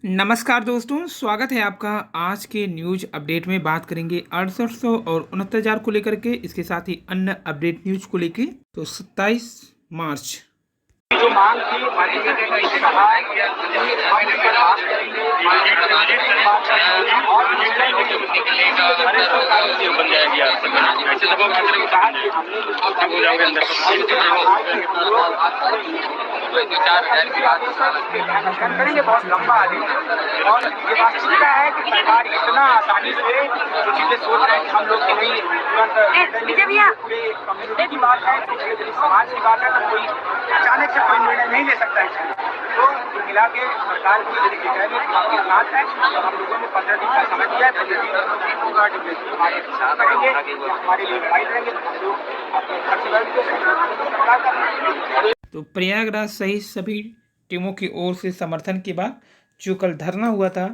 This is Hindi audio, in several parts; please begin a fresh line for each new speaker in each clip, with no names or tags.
नमस्कार दोस्तों, स्वागत है आपका। आज के न्यूज अपडेट में बात करेंगे 6800 और 69,000 को लेकर के, इसके साथ ही अन्य अपडेट न्यूज को लेकर। तो 27 मार्च
जो मांग थी माननीय ने कहा हम इस पर बात करेंगे और निर्णय बन जाएगी यार ऐसे दबाव कहा कि हमने हो जाओगे अंदर करेंगे बहुत लंबा और ये वास्तविकता है कि सरकार इतना आसानी से जो चीजें सोच रहे हैं हम लोग के नहीं तुरंत पूरे कम्युनिटी की बात है समाज की बात है तो कोई अचानक से कोई निर्णय नहीं ले सकता है। तो मिला के सरकार की आपके साथ है तो हम लोगों ने 15 दिन का समय दिया है। 15 दिन होगा हमारे साथ रहेंगे हमारे लिए लड़ाई करेंगे हम लोग अपने सरकार का।
तो प्रयागराज सहित सभी टीमों की ओर से समर्थन के बाद जो कल धरना हुआ था,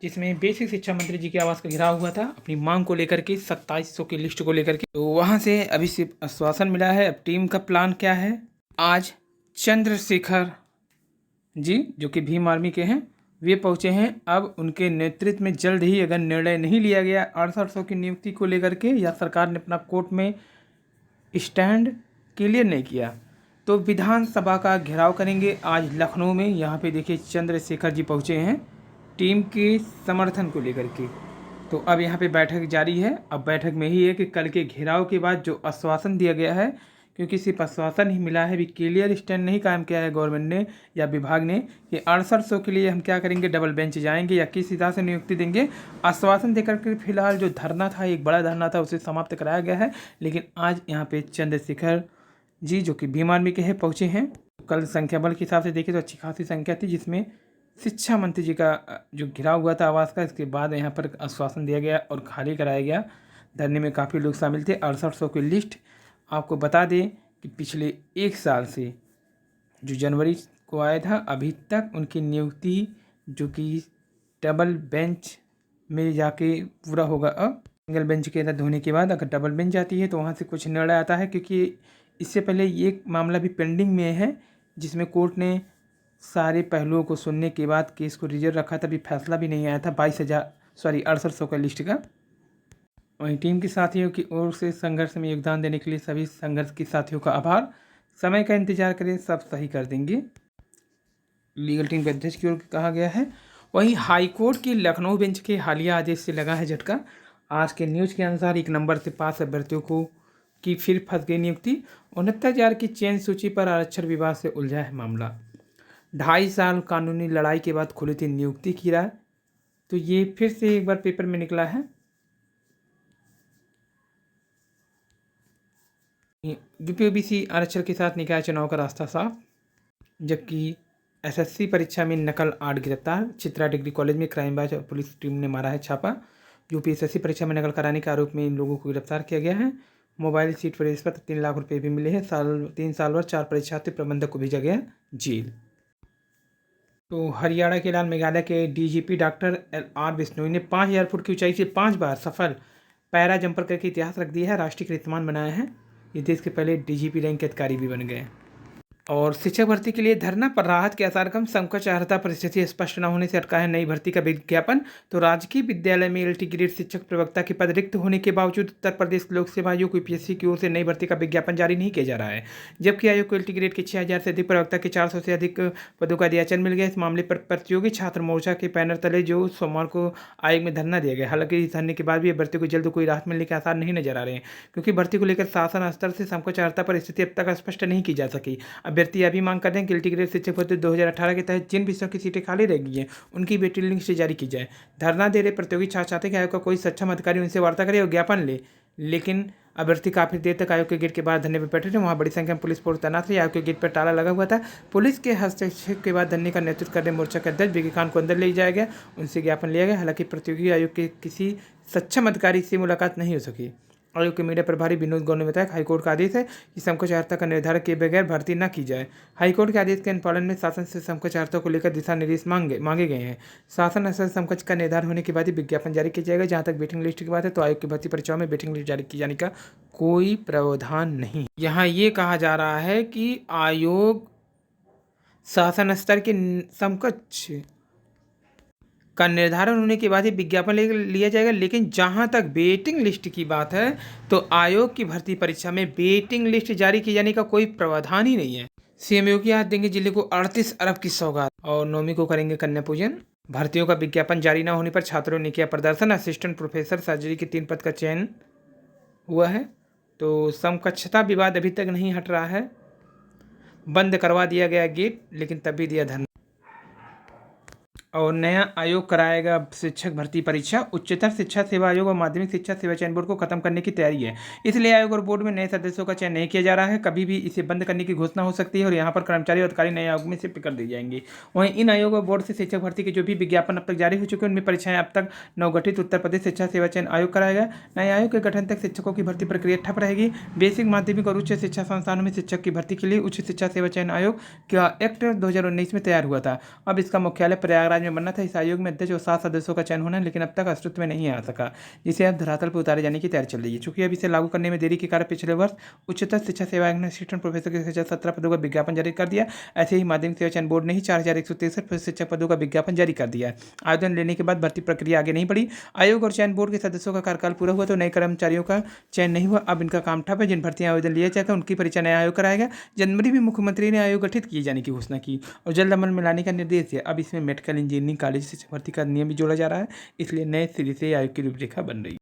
जिसमें बेसिक शिक्षा मंत्री जी के आवास का घेराव हुआ था अपनी मांग को लेकर के, 2700 की लिस्ट को लेकर के, तो वहां से अभी सिर्फ आश्वासन मिला है। अब टीम का प्लान क्या है? आज चंद्रशेखर जी जो कि भीम आर्मी के हैं, वे पहुंचे हैं। अब उनके नेतृत्व में जल्द ही अगर निर्णय नहीं लिया गया 6800 की नियुक्ति को लेकर के, या सरकार ने अपना कोर्ट में स्टैंड क्लियर नहीं किया, तो विधानसभा का घेराव करेंगे आज लखनऊ में। यहाँ पे देखिए चंद्रशेखर जी पहुँचे हैं टीम के समर्थन को लेकर के। तो अब यहाँ पे बैठक जारी है। अब बैठक में ही है कि कल के घेराव के बाद जो आश्वासन दिया गया है, क्योंकि सिर्फ आश्वासन ही मिला है, भी क्लियर स्टैंड नहीं कायम किया है गवर्नमेंट ने या विभाग ने कि 6800 के लिए हम क्या करेंगे, डबल बेंच जाएंगे या किस हिसाब से नियुक्ति देंगे। आश्वासन देकर के फिलहाल जो धरना था, एक बड़ा धरना था, उसे समाप्त कराया गया है। लेकिन आज यहाँ पे चंद्रशेखर जी जो कि भीम आर्मी के हैं पहुँचे हैं। कल संख्या बल के हिसाब से देखें तो अच्छी खासी संख्या थी, जिसमें शिक्षा मंत्री जी का जो घिराव हुआ था आवास का, इसके बाद यहाँ पर आश्वासन दिया गया और खाली कराया गया। धरने में काफ़ी लोग शामिल थे। 6800 की लिस्ट आपको बता दें कि पिछले एक साल से जो जनवरी को आया था, अभी तक उनकी नियुक्ति जो कि डबल बेंच में जाके पूरा होगा। अब सिंगल बेंच के रद्द होने के बाद अगर डबल बेंच जाती है तो वहाँ से कुछ निर्णय आता है, क्योंकि इससे पहले ये मामला भी पेंडिंग में है, जिसमें कोर्ट ने सारे पहलुओं को सुनने के बाद केस को रिजर्व रखा था। अभी फैसला भी नहीं आया था 6800 का लिस्ट का। वहीं टीम के साथियों की ओर से संघर्ष में योगदान देने के लिए सभी संघर्ष के साथियों का आभार। समय का इंतजार करें, सब सही कर देंगे, लीगल टीम के अध्यक्ष की ओर कहा गया है। वहीं हाईकोर्ट की लखनऊ बेंच के हालिया आदेश से लगा है झटका। आज के न्यूज़ के अनुसार 1 नंबर से पास अभ्यर्थियों को की फिर फंस गई नियुक्ति। 69,000 की चयन सूची पर आरक्षण विवाद से उलझा है मामला। 2.5 साल कानूनी लड़ाई के बाद खुली थी नियुक्ति की राह, तो ये फिर से एक बार पेपर में निकला है। यूपी आरक्षण के साथ निकाय चुनाव का रास्ता साफ। जबकि एसएससी परीक्षा में नकल 8 गिरफ्तार। चित्रा डिग्री कॉलेज में क्राइम ब्रांच और पुलिस टीम ने मारा है छापा। यूपी एसएससी परीक्षा में नकल कराने के आरोप में इन लोगों को गिरफ्तार किया गया है। मोबाइल सीट प्रवेश पर 3 लाख रुपए भी मिले हैं। 3 साल और 4 परीक्षार्थी प्रबंधक को भेजा गया जेल। तो हरियाणा के अलावा मेघालय के डीजीपी डॉक्टर LR बिश्नोई ने 5000 फुट की ऊंचाई से 5 बार सफल पैरा जंपर करके इतिहास रख दिया है, राष्ट्रीय कीर्तिमान बनाया है। ये देश के पहले डीजीपी रैंक के अधिकारी भी बन गए। और शिक्षक भर्ती के लिए धरना पर राहत के आसार कम। संकट चाहता परिस्थिति स्पष्ट न होने से अटका है नई भर्ती का विज्ञापन। तो राजकीय विद्यालय में LT ग्रेड शिक्षक प्रवक्ता के पद रिक्त होने के बावजूद उत्तर प्रदेश लोक सेवा आयोग UPSC की ओर से नई भर्ती का विज्ञापन जारी नहीं किया जा रहा है, जबकि आयोग को LT ग्रेड के 6000 से अधिक प्रवक्ता के 400 से अधिक पदों का दियाचन मिल गया। इस मामले पर प्रतियोगी छात्र मोर्चा के बैनर तले जो सोमवार को आयोग में धरना दिया गया। हालांकि इस धरने के बाद भी भर्ती को जल्द कोई राहत मिलने के आसार नहीं नजर आ रहे हैं, क्योंकि भर्ती को लेकर शासन स्तर से संकोचारता परिस्थिति अब तक स्पष्ट नहीं की जा सकी। अभ्यर्थी अभी मांग करते हैं कि LT ग्रेड शिक्षक भर्ती 2018 के तहत जिन विषयों की सीटें खाली रह गई हैं उनकी वेटिंग लिस्ट जारी की जाए। धरना दे रहे प्रतियोगी छात्र चाहते हैं कि आयोग का कोई सक्षम अधिकारी उनसे वार्ता करे और ज्ञापन ले, लेकिन अभ्यर्थी काफी देर तक आयोग के गेट के बाहर धरने पर बैठे थे। वहाँ बड़ी संख्या में पुलिस फोर्स तैनात रही। आयोग के गेट पर ताला लगा हुआ था। पुलिस के हस्तक्षेप के बाद धरने का नेतृत्व कर रहे मोर्चा के अध्यक्ष बीके खान को अंदर ले जाया गया, उनसे ज्ञापन लिया गया। हालांकि प्रतियोगी आयोग के किसी सक्षम अधिकारी से मुलाकात नहीं हो सकी। आयोग के मीडिया प्रभारी विनोद गौड़ ने बताया कि हाईकोर्ट का आदेश है कि समकक्षार्हता का निर्धारण किए बगैर भर्ती न की जाए। हाईकोर्ट के आदेश के अनुपालन में शासन से समकक्षार्हता को लेकर दिशा निर्देश मांगे गए हैं। शासन अनुसार समकक्ष का निर्धारण होने के बाद ही विज्ञापन जारी किया जाएगा। जहां तक वेटिंग लिस्ट की बात है तो आयोग की भर्ती परीक्षाओं में वेटिंग लिस्ट जारी किए जाने का कोई प्रावधान नहीं। यहाँ ये कहा जा रहा है कि आयोग शासन स्तर के समकक्ष का निर्धारण होने के बाद ही विज्ञापन लिया जाएगा। लेकिन जहां तक वेटिंग लिस्ट की बात है तो आयोग की भर्ती परीक्षा में वेटिंग लिस्ट जारी किए जाने का कोई प्रावधान ही नहीं है। सीएम योगी आज देंगे जिले को 38 अरब की सौगात और 9वीं को करेंगे कन्या पूजन। भर्तियों का विज्ञापन जारी न होने पर छात्रों ने किया प्रदर्शन। असिस्टेंट प्रोफेसर सर्जरी के 3 पद का चयन हुआ है। तो समकक्षता विवाद अभी तक नहीं हट रहा है। बंद करवा दिया गया गेट, लेकिन तब भी दिया धरना। और नया आयोग कराएगा शिक्षक भर्ती परीक्षा। उच्चतर शिक्षा सेवा आयोग और माध्यमिक शिक्षा सेवा चयन बोर्ड को खत्म करने की तैयारी है, इसलिए आयोग और बोर्ड में नए सदस्यों का चयन नहीं किया जा रहा है। कभी भी इसे बंद करने की घोषणा हो सकती है और यहाँ पर कर्मचारी और अधिकारी नए आयोग में शिफ्ट कर दी जाएंगे। वहीं इन आयोग और बोर्ड से शिक्षक भर्ती के जो भी विज्ञापन अब तक जारी हो चुके हैं उनमें परीक्षाएं अब तक नवगठित उत्तर प्रदेश शिक्षा सेवा चयन आयोग कराएगा। नए आयोग के गठन तक शिक्षकों की भर्ती प्रक्रिया ठप रहेगी। बेसिक, माध्यमिक और उच्च शिक्षा संस्थानों में शिक्षक की भर्ती के लिए उच्च शिक्षा सेवा चयन आयोग का एक्ट 2019 में तैयार हुआ था। अब इसका मुख्यालय प्रयागराज में बनना था। इस आयोग में अध्यक्ष और 7 सदस्यों का चयन होना है, लेकिन अब तक अस्तित्व में नहीं आ सका, जिसे अब धरातल पर उतारे जाने की तैयारी चल रही है। चूंकि अब इसे लागू करने में देरी के कारण पिछले वर्ष उच्चतर शिक्षा सेवा आयोग ने असिस्टेंट प्रोफेसर के 17 पदों का विज्ञापन जारी कर दिया। ऐसे ही माध्यमिक सेवा चयन बोर्ड ने ही 4163 शिक्षक पदों का विज्ञापन जारी कर दिया। आवेदन लेने के बाद भर्ती प्रक्रिया आगे नहीं बढ़ी। आयोग और चयन बोर्ड के सदस्यों का कार्यकाल पूरा हुआ तो नए कर्मचारियों का चयन नहीं हुआ। अब इनका काम ठप है। जिन भर्तियां आवेदन लिया जाएगा उनकी परीक्षा नया आयोग कराएगा। जनवरी में मुख्यमंत्री ने आयोग गठित किए जाने की घोषणा की और जल्द अमल में लाने का निर्देश दिया। अब इसमें मेडिकल इंजीनियरिंग कॉलेज शिक्षा भर्ती का नियम भी जोड़ा जा रहा है, इसलिए नए सिरे से आयोग की रूपरेखा बन रही है।